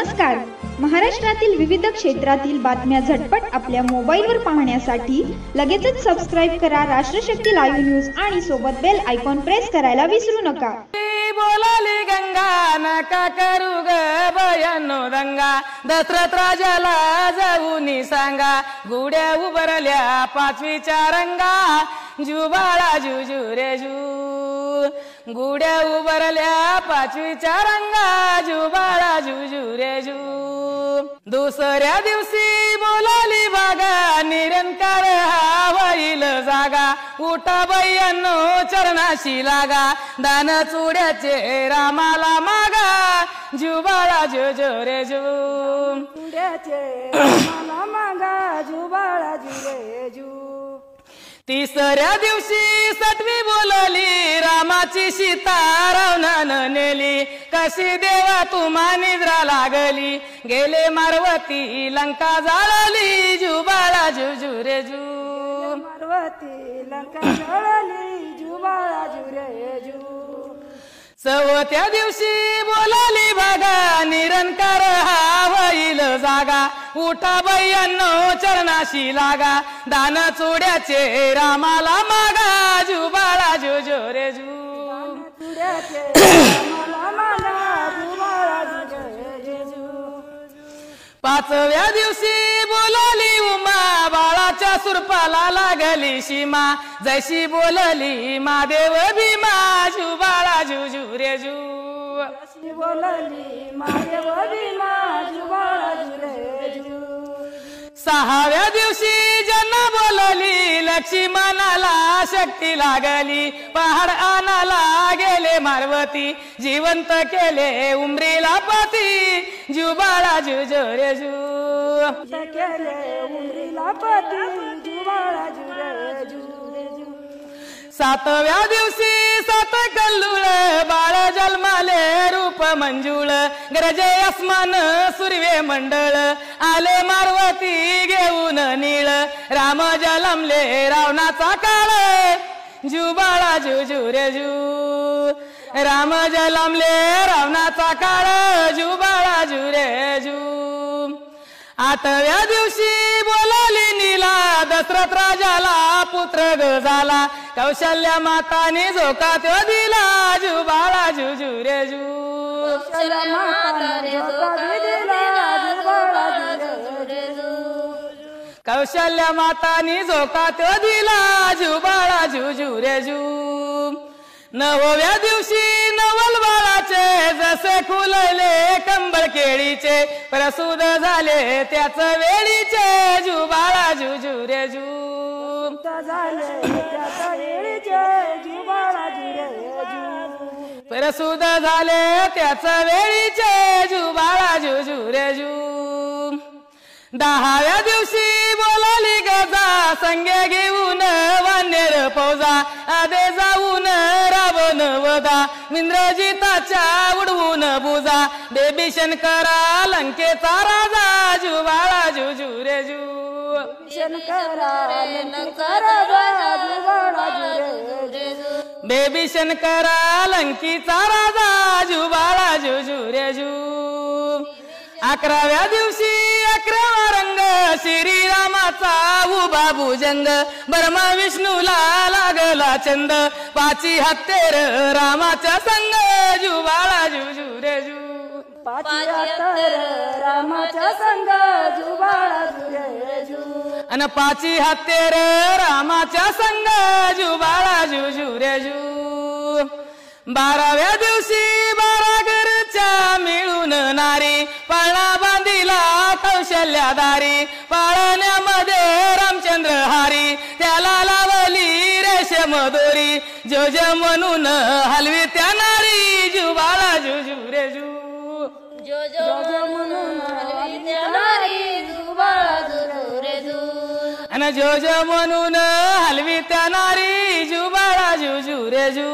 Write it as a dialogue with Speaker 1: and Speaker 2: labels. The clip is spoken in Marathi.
Speaker 1: नमस्कार. महाराष्ट्रातील विविध क्षेत्रातील बातम्या झटपट आपल्या मोबाईलवर पाहण्यासाठी लगेचच सबस्क्राइब करा राष्ट्रशक्ती लाईव्ह न्यूज आणि सोबत बेल आयकॉन प्रेस करायला विसरू नका.
Speaker 2: बोलाली गंगा नका करू ग बयानो दंगा, दशरथ राजाला जाऊनी सांगा, गुड्या उभरल्या पाचवीच्या रंगा, जुबाळा जुजू रे जू, गुड्या उभरल्या पाचवीच्या रंगा, जुबाळा जुजू रे जू. दुसऱ्या दिवशी बोलाली बागा, निरंकार हा होईल जागा, उठा बयानो चरणाशी लागा, दान चुड्याचे रामाला मागा, जुबाळा जुजू रे जू,
Speaker 3: चुड्याचे रामाला मागा, जुबाळा जू रे जू.
Speaker 2: तिसऱ्या दिवशी सटवी बोलली, रामाची सीता रावणानं नेली, कशी देवा तुम्हा निद्रा लागली, गेले मारवती लंका जाळली, जुबाळा जुजू रे जू,
Speaker 3: मारवती लंका जळली, जुबाळा जू रे जू.
Speaker 2: चौथ्या दिवशी बोलाली बागा, निरंकार हा होईल जागा, उठा बयानो चरणाशी लागा, दान चोड्याचे रामाला मागा, जुबाळा जुजू रे जू,
Speaker 3: चुड्याचे रामाला मागा, जुबाळा जू रे जू.
Speaker 2: पाचव्या दिवशी बोलाली उमा, बाळाच्या सुरपाला लागली सीमा, जशी बोलली महादेव भीमा, जुबाळा जुजू रे जू,
Speaker 3: जशी बोलली महादेव भीमा, जुबाळा जू रे जू.
Speaker 2: सहाव्या दिवशी जन बोलली, लक्ष्मणाला शक्ती लागली, पहाड आणाला गेले मारवती, जिवंत केले उमरीला पती, जुबाळा जुजू रे जू,
Speaker 3: केले उमरीला पती, जुबाळा जू रे जू.
Speaker 2: सातव्या दिवशी सात कल्लुळ, बाळ जन्माले रूप मंजुळ, गरजे अस्मान सुर्वे मंडळ, आले मारवती घेऊन नीळ, राम जलमले रावणाचा काळ, जुबाळा जुजू रे जू, राम जलमले रावणाचा काळ, जुबाळा जू रे जू. आठव्या दिवशी बोलाली नीला, दशरथ राजाला पुत्र ग झाला, कौशल्या माताने झोका तो दिला, जुबाळा जुजू रे जू,
Speaker 3: कौशल्या माताने झोका दिला, जुबाळा जू रे जू.
Speaker 2: कौशल्या माताने झोका तो दिला, जुबाळा जुजू रे जू. नवव्या दिवशी नवल बाळाचे, जसे खुलले कंबळ केळीचे, प्रसूद झाले त्याच वेळीचे, जुबाळा जुजू रे जू,
Speaker 3: झाले त्याच वेळीचे, जुबाळा जू रे जू.
Speaker 2: प्रसूद झाले त्याच वेळीचे, जुबाळा जुजू रे जू. दहाव्या दिवशी बोलाली गजा, संगे घेऊन वानेर फौजा, आदे जाऊन रावण वदा, इंद्रजिताच्या उडवून बुजा, बेबी शंकरा लंकेचा राजा, जुबाळा जुजू रे जू,
Speaker 3: शंकरा लंकेचा राजा, जुबाळा जू रे जू.
Speaker 2: बेबी शंकरा लंकीचा राजा, जुबाळा जुजू रे जू. अकराव्या दिवशी अकरावा रंग, श्रीरामाचा उभा भुजंग, ब्रह्मा विष्णूला लागला छंद, पाची हत्तेर रामाच्या संग, जुबाळा जुजू रे जू,
Speaker 3: पाची हत्तेर रामाच्या संग, जुबाळा जू रे जू.
Speaker 2: अन पाची हत्तेर रामाच्या संग, जुबाळा जुजू रे जू. बाराव्या दिवशी बारा घरच्या मिळून नारी, पाळणा बांधिला कौशल्या दारी, पाळण्यामध्ये रामचंद्र हारी, त्याला लावली रेशम दोरी, जोज म्हणून हलवी त्या नारी, जुबाळा जुजू रे जू,
Speaker 3: जोज म्हणून हलवी त्या नारी, जुबाळा जू रे जू.
Speaker 2: अन जोज म्हणून हलवी त्या नारी, जुबाळा जुजू रे जू.